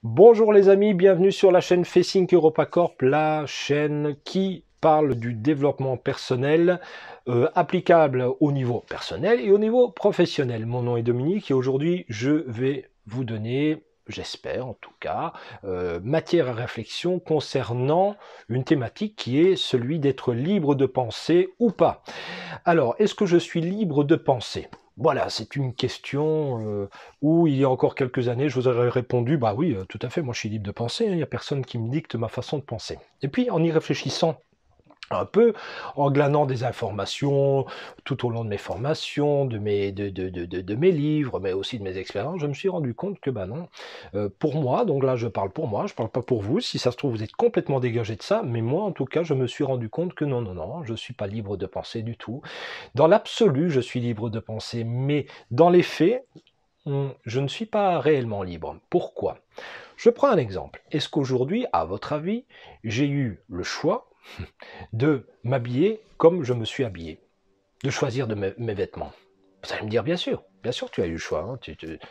Bonjour les amis, bienvenue sur la chaîne Facing Europa Corp, la chaîne qui parle du développement personnel applicable au niveau personnel et au niveau professionnel. Mon nom est Dominique et aujourd'hui je vais vous donner, j'espère en tout cas, matière à réflexion concernant une thématique qui est celui d'être libre de penser ou pas. Alors, est-ce que je suis libre de penser? Voilà, c'est une question où il y a encore quelques années, je vous aurais répondu, bah oui, tout à fait, moi je suis libre de penser, hein, il n'y a personne qui me dicte ma façon de penser. Et puis, en y réfléchissant un peu, en glanant des informations tout au long de mes formations, de mes livres, mais aussi de mes expériences, je me suis rendu compte que bah non, pour moi, donc là je parle pour moi, je parle pas pour vous, si ça se trouve vous êtes complètement dégagé de ça, mais moi en tout cas je me suis rendu compte que non, je suis pas libre de penser du tout. Dans l'absolu, je suis libre de penser, mais dans les faits, je ne suis pas réellement libre. Pourquoi? Je prends un exemple. Est-ce qu'aujourd'hui, à votre avis, j'ai eu le choix de m'habiller comme je me suis habillé, de choisir mes vêtements? Vous allez me dire, bien sûr tu as eu le choix. Hein.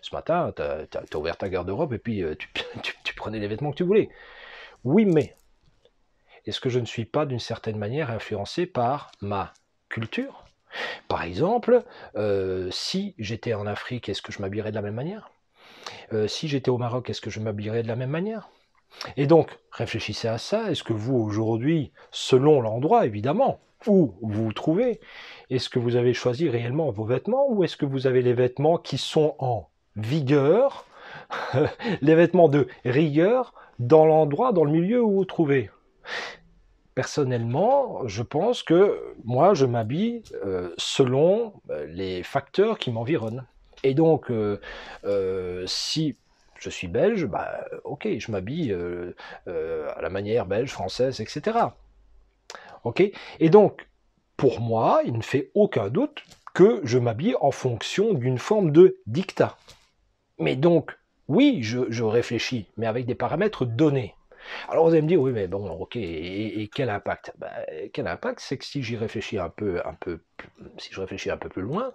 Ce matin, tu as ouvert ta garde-robe et puis tu prenais les vêtements que tu voulais. Oui, mais est-ce que je ne suis pas d'une certaine manière influencé par ma culture? Par exemple, si j'étais en Afrique, est-ce que je m'habillerais de la même manière? Si j'étais au Maroc, est-ce que je m'habillerais de la même manière? Et donc, réfléchissez à ça. Est-ce que vous, aujourd'hui, selon l'endroit, évidemment, où vous vous trouvez, est-ce que vous avez choisi réellement vos vêtements ou est-ce que vous avez les vêtements qui sont en vigueur, les vêtements de rigueur, dans l'endroit, dans le milieu où vous vous trouvez? Personnellement, je pense que moi, je m'habille selon les facteurs qui m'environnent. Et donc, si je suis belge, bah, ok, je m'habille à la manière belge, française, etc. Ok. Et donc, pour moi, il ne fait aucun doute que je m'habille en fonction d'une forme de dictat. Mais donc, oui, je réfléchis, mais avec des paramètres donnés. Alors vous allez me dire, oui, mais bon, ok, et quel impact? Ben, quel impact? C'est que si j'y réfléchis si je réfléchis un peu plus loin,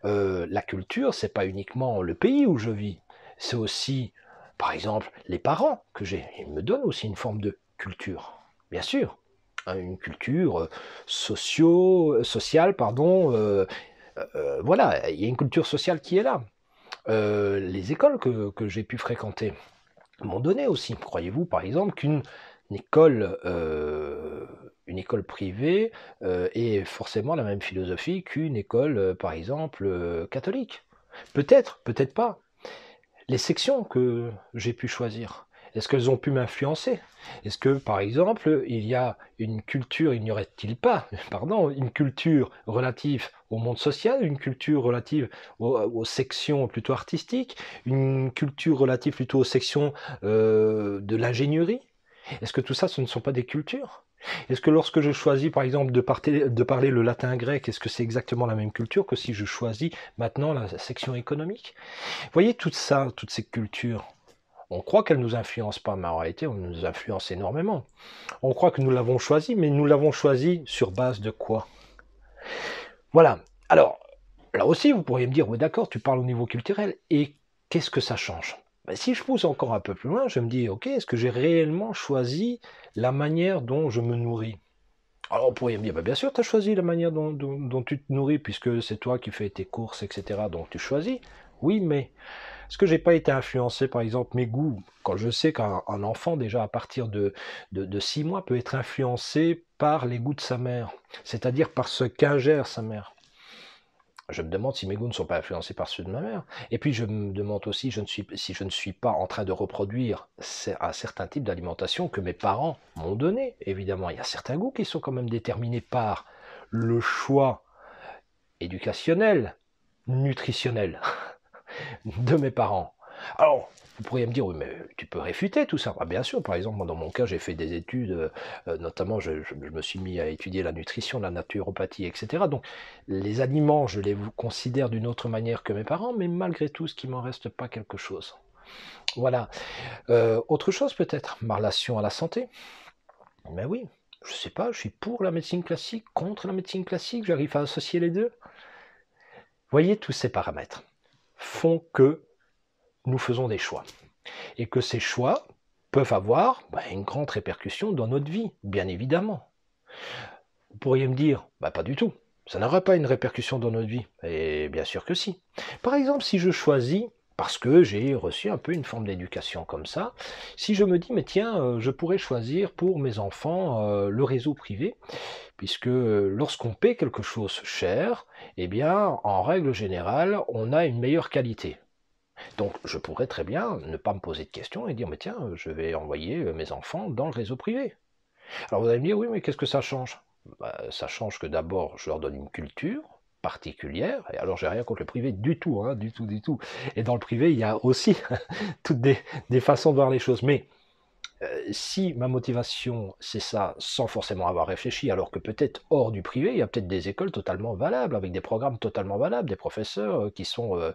la culture, c'est pas uniquement le pays où je vis, c'est aussi, par exemple, les parents que j'ai. Ils me donnent aussi une forme de culture, bien sûr, hein, une culture sociale, pardon. Voilà, il y a une culture sociale qui est là. Les écoles que j'ai pu fréquenter m'ont donné aussi. Croyez-vous, par exemple, une école privée ait forcément la même philosophie qu'une école, par exemple, catholique? Peut-être, peut-être pas. Les sections que j'ai pu choisir, est-ce qu'elles ont pu m'influencer? Est-ce que, par exemple, il y a une culture, il n'y aurait-il pas, pardon, une culture relative au monde social, une culture relative aux sections plutôt artistiques, une culture relative plutôt aux sections de l'ingénierie? Est-ce que tout ça, ce ne sont pas des cultures? Est-ce que lorsque je choisis, par exemple, de parler le latin grec, est-ce que c'est exactement la même culture que si je choisis maintenant la section économique? Vous voyez tout ça, toutes ces cultures, on croit qu'elles ne nous influencent pas, mais en réalité, elles nous influencent énormément. On croit que nous l'avons choisi, mais nous l'avons choisi sur base de quoi? Voilà. Alors, là aussi, vous pourriez me dire, oui, d'accord, tu parles au niveau culturel, et qu'est-ce que ça change? Ben, si je pousse encore un peu plus loin, je me dis, ok, est-ce que j'ai réellement choisi la manière dont je me nourris? Alors, on pourrait me dire, ben, bien sûr, tu as choisi la manière dont tu te nourris, puisque c'est toi qui fais tes courses, etc., donc tu choisis. Oui, mais est-ce que j'ai pas été influencé, par exemple, mes goûts, quand je sais qu'un enfant, déjà à partir de 6 mois, peut être influencé par les goûts de sa mère, c'est-à-dire par ce qu'ingère sa mère? Je me demande si mes goûts ne sont pas influencés par ceux de ma mère. Et puis je me demande aussi si je ne suis pas en train de reproduire un certain type d'alimentation que mes parents m'ont donné. Évidemment, il y a certains goûts qui sont quand même déterminés par le choix éducationnel, nutritionnel de mes parents. Alors, vous pourriez me dire, oui, mais tu peux réfuter tout ça. Ah, bien sûr, par exemple, moi, dans mon cas, j'ai fait des études, notamment, je me suis mis à étudier la nutrition, la naturopathie, etc. Donc, les aliments, je les considère d'une autre manière que mes parents, mais malgré tout, ce qui m'en reste pas quelque chose. Voilà. Autre chose, peut-être, ma relation à la santé. Mais oui, je sais pas, je suis pour la médecine classique, contre la médecine classique, j'arrive à associer les deux. Voyez, tous ces paramètres font que nous faisons des choix. et que ces choix peuvent avoir une grande répercussion dans notre vie, bien évidemment. Vous pourriez me dire, pas du tout, ça n'aura pas une répercussion dans notre vie. Et bien sûr que si. Par exemple, si je choisis, parce que j'ai reçu un peu une forme d'éducation comme ça, si je me dis, mais tiens, je pourrais choisir pour mes enfants le réseau privé, puisque lorsqu'on paie quelque chose cher, eh bien, en règle générale, on a une meilleure qualité. Donc, je pourrais très bien ne pas me poser de questions et dire, mais tiens, je vais envoyer mes enfants dans le réseau privé. Alors vous allez me dire, oui, mais qu'est-ce que ça change? Ça change que d'abord, je leur donne une culture particulière, et alors j'ai rien contre le privé du tout, hein, du tout, du tout. Et dans le privé, il y a aussi toutes des façons de voir les choses. Mais si ma motivation, c'est ça, sans forcément avoir réfléchi, alors que peut-être hors du privé, il y a peut-être des écoles totalement valables, avec des programmes totalement valables, des professeurs qui sont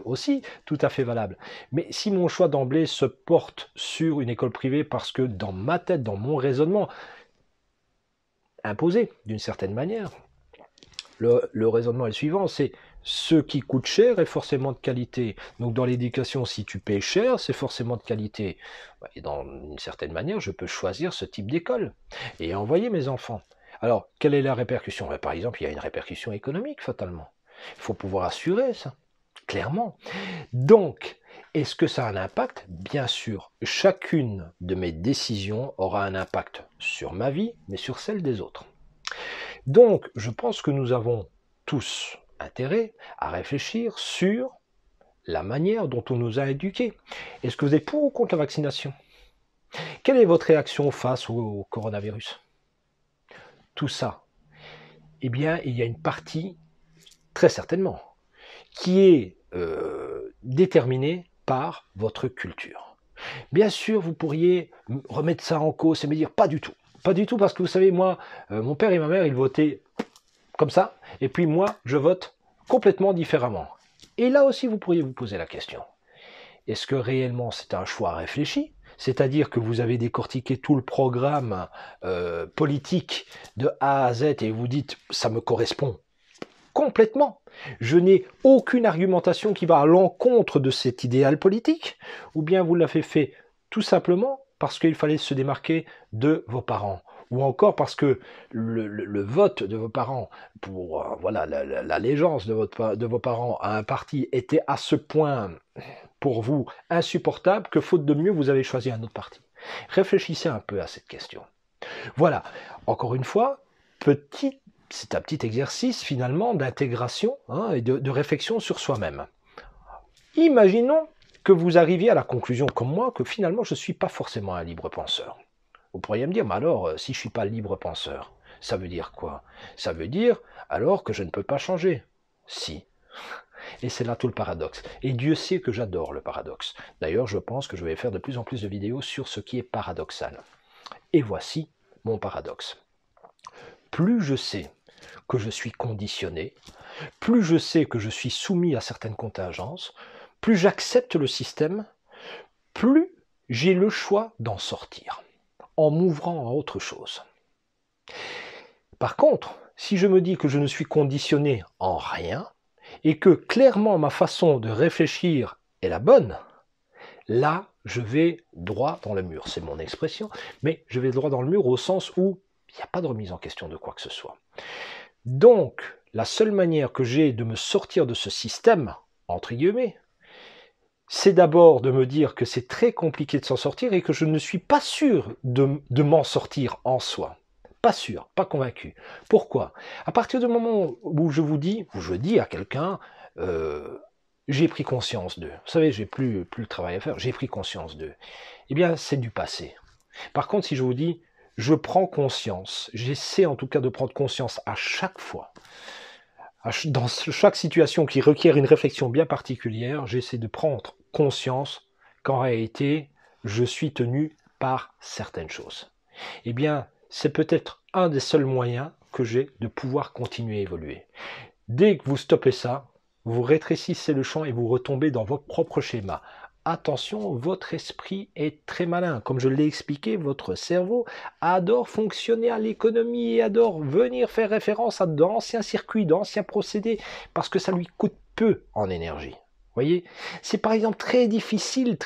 aussi tout à fait valables. Mais si mon choix d'emblée se porte sur une école privée parce que dans ma tête, dans mon raisonnement, imposé d'une certaine manière, le raisonnement est le suivant, c'est ce qui coûte cher est forcément de qualité. Donc dans l'éducation, si tu payes cher, c'est forcément de qualité. Et dans une certaine manière, je peux choisir ce type d'école et envoyer mes enfants. Alors, quelle est la répercussion? Par exemple, il y a une répercussion économique, fatalement. Il faut pouvoir assurer ça, clairement. Donc, est-ce que ça a un impact? Bien sûr. Chacune de mes décisions aura un impact sur ma vie, mais sur celle des autres. Donc, je pense que nous avons tous intérêt à réfléchir sur la manière dont on nous a éduqués. Est-ce que vous êtes pour ou contre la vaccination? Quelle est votre réaction face au coronavirus? Tout ça, eh bien, il y a une partie, très certainement, qui est déterminée par votre culture. Bien sûr, vous pourriez remettre ça en cause et me dire, pas du tout. Pas du tout, parce que vous savez, moi, mon père et ma mère, ils votaient comme ça, et puis moi, je vote complètement différemment. Et là aussi, vous pourriez vous poser la question. Est-ce que réellement c'est un choix réfléchi? C'est-à-dire que vous avez décortiqué tout le programme politique de A à Z et vous dites, ça me correspond complètement. Je n'ai aucune argumentation qui va à l'encontre de cet idéal politique, ou bien vous l'avez fait tout simplement parce qu'il fallait se démarquer de vos parents, ou encore parce que le vote de vos parents pour voilà l'allégeance de vos parents à un parti était à ce point pour vous insupportable que faute de mieux vous avez choisi un autre parti. Réfléchissez un peu à cette question. Voilà, encore une fois, c'est un petit exercice finalement d'intégration et de réflexion sur soi-même. Imaginons que vous arriviez à la conclusion comme moi que finalement je ne suis pas forcément un libre penseur. Vous pourriez me dire, mais alors si je ne suis pas libre penseur, ça veut dire quoi? Ça veut dire alors que je ne peux pas changer. Si. Et c'est là tout le paradoxe. Et Dieu sait que j'adore le paradoxe. D'ailleurs, je pense que je vais faire de plus en plus de vidéos sur ce qui est paradoxal. Et voici mon paradoxe. Plus je sais que je suis conditionné, plus je sais que je suis soumis à certaines contingences, plus j'accepte le système, plus j'ai le choix d'en sortir, en m'ouvrant à autre chose. Par contre, si je me dis que je ne suis conditionné en rien, et que clairement ma façon de réfléchir est la bonne, là, je vais droit dans le mur. C'est mon expression, mais je vais droit dans le mur au sens où il n'y a pas de remise en question de quoi que ce soit. Donc, la seule manière que j'ai de me sortir de ce système, entre guillemets, c'est d'abord de me dire que c'est très compliqué de s'en sortir et que je ne suis pas sûr de m'en sortir en soi. Pas sûr, pas convaincu. Pourquoi? À partir du moment où je vous dis, où je dis à quelqu'un, j'ai pris conscience d'eux. Vous savez, j'ai plus le travail à faire, j'ai pris conscience d'eux. Eh bien, c'est du passé. Par contre, si je vous dis, je prends conscience, j'essaie en tout cas de prendre conscience à chaque fois, dans chaque situation qui requiert une réflexion bien particulière, j'essaie de prendre conscience qu'en réalité, je suis tenu par certaines choses. Eh bien, c'est peut-être un des seuls moyens que j'ai de pouvoir continuer à évoluer. Dès que vous stoppez ça, vous rétrécissez le champ et vous retombez dans votre propre schéma. Attention, votre esprit est très malin. Comme je l'ai expliqué, votre cerveau adore fonctionner à l'économie et adore venir faire référence à d'anciens circuits, d'anciens procédés, parce que ça lui coûte peu en énergie. Voyez, c'est par exemple très difficile,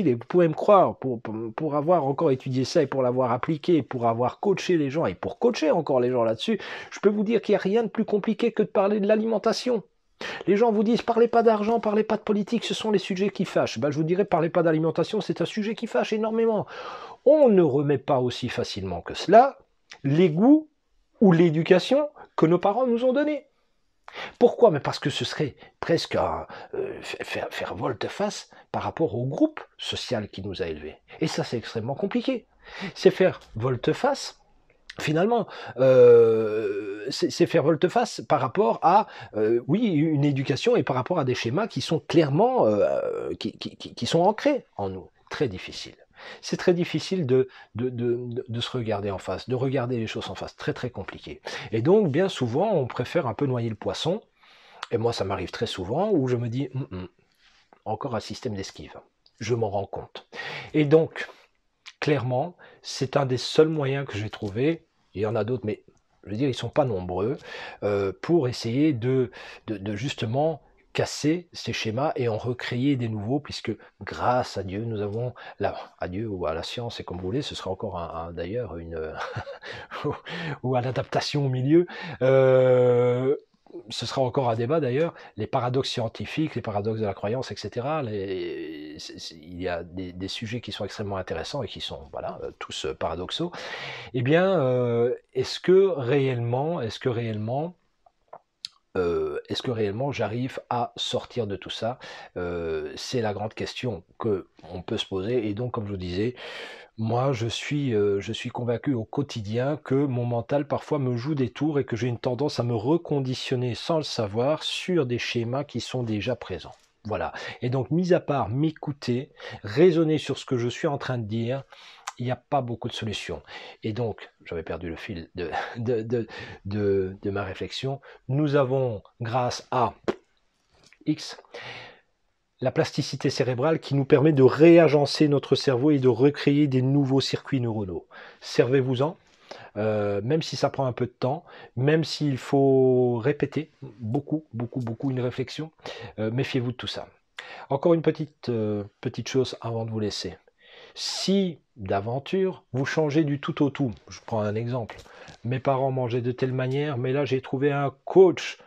et vous pouvez me croire, pour avoir encore étudié ça et pour l'avoir appliqué, pour avoir coaché les gens et pour coacher encore les gens là-dessus, je peux vous dire qu'il n'y a rien de plus compliqué que de parler de l'alimentation. Les gens vous disent, parlez pas d'argent, parlez pas de politique, ce sont les sujets qui fâchent. Ben, je vous dirais, parlez pas d'alimentation, c'est un sujet qui fâche énormément. On ne remet pas aussi facilement que cela les goûts ou l'éducation que nos parents nous ont donnés. Pourquoi? Mais parce que ce serait presque faire volte-face par rapport au groupe social qui nous a élevés. Et ça, c'est extrêmement compliqué. C'est faire volte-face, finalement, c'est faire volte-face par rapport à, oui, une éducation et par rapport à des schémas qui sont clairement, qui sont ancrés en nous. Très difficile. C'est très difficile de se regarder en face, de regarder les choses en face, très très compliqué. Et donc, bien souvent, on préfère un peu noyer le poisson, et moi ça m'arrive très souvent, où je me dis, encore un système d'esquive, je m'en rends compte. Et donc, clairement, c'est un des seuls moyens que j'ai trouvé, il y en a d'autres, mais je veux dire, ils ne sont pas nombreux, pour essayer de justement casser ces schémas et en recréer des nouveaux, puisque grâce à Dieu, nous avons, à Dieu ou à la science, et comme vous voulez, ce sera encore d'ailleurs une, ou à l'adaptation au milieu, ce sera encore un débat d'ailleurs, les paradoxes scientifiques, les paradoxes de la croyance, etc. Il y a des sujets qui sont extrêmement intéressants et qui sont voilà, tous paradoxaux. Eh bien, est-ce que réellement j'arrive à sortir de tout ça? C'est la grande question qu'on peut se poser. Et donc, comme je vous disais, moi, je suis convaincu au quotidien que mon mental parfois me joue des tours et que j'ai une tendance à me reconditionner sans le savoir sur des schémas qui sont déjà présents. Voilà. Et donc, mis à part m'écouter, raisonner sur ce que je suis en train de dire, il n'y a pas beaucoup de solutions. Et donc, j'avais perdu le fil de ma réflexion. Nous avons, grâce à X, la plasticité cérébrale qui nous permet de réagencer notre cerveau et de recréer des nouveaux circuits neuronaux. Servez-vous-en, même si ça prend un peu de temps, même s'il faut répéter beaucoup une réflexion, méfiez-vous de tout ça. Encore une petite chose avant de vous laisser. Si d'aventure vous changez du tout au tout, je prends un exemple, mes parents mangeaient de telle manière, mais là j'ai trouvé un coach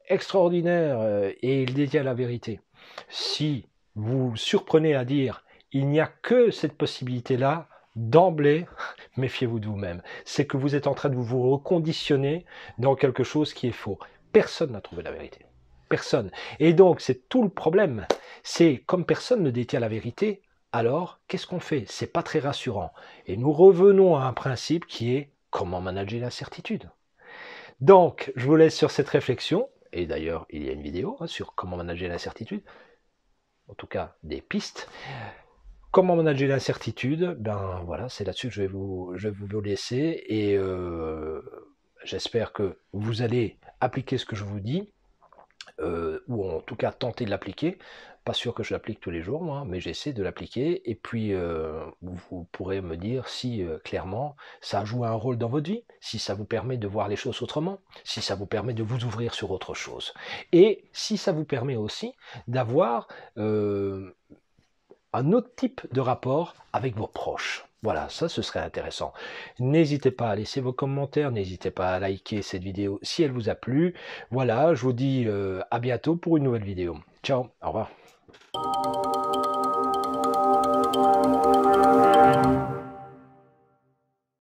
extraordinaire et il détient la vérité. Si vous surprenez à dire il n'y a que cette possibilité-là, d'emblée, méfiez-vous de vous-même. C'est que vous êtes en train de vous reconditionner dans quelque chose qui est faux. Personne n'a trouvé la vérité. Personne. Et donc c'est tout le problème. C'est comme personne ne détient la vérité, alors qu'est-ce qu'on fait? C'est pas très rassurant. Et nous revenons à un principe qui est comment manager l'incertitude. Donc, je vous laisse sur cette réflexion, et d'ailleurs, il y a une vidéo sur comment manager l'incertitude, en tout cas des pistes. Comment manager l'incertitude? Ben voilà, c'est là-dessus que je vais vous laisser, et j'espère que vous allez appliquer ce que je vous dis, ou en tout cas tenter de l'appliquer. Pas sûr que je l'applique tous les jours, moi, mais j'essaie de l'appliquer. Et puis, vous pourrez me dire si clairement ça a joué un rôle dans votre vie, si ça vous permet de voir les choses autrement, si ça vous permet de vous ouvrir sur autre chose. Et si ça vous permet aussi d'avoir un autre type de rapport avec vos proches. Voilà, ça ce serait intéressant. N'hésitez pas à laisser vos commentaires, n'hésitez pas à liker cette vidéo si elle vous a plu. Voilà, je vous dis à bientôt pour une nouvelle vidéo. Ciao, au revoir.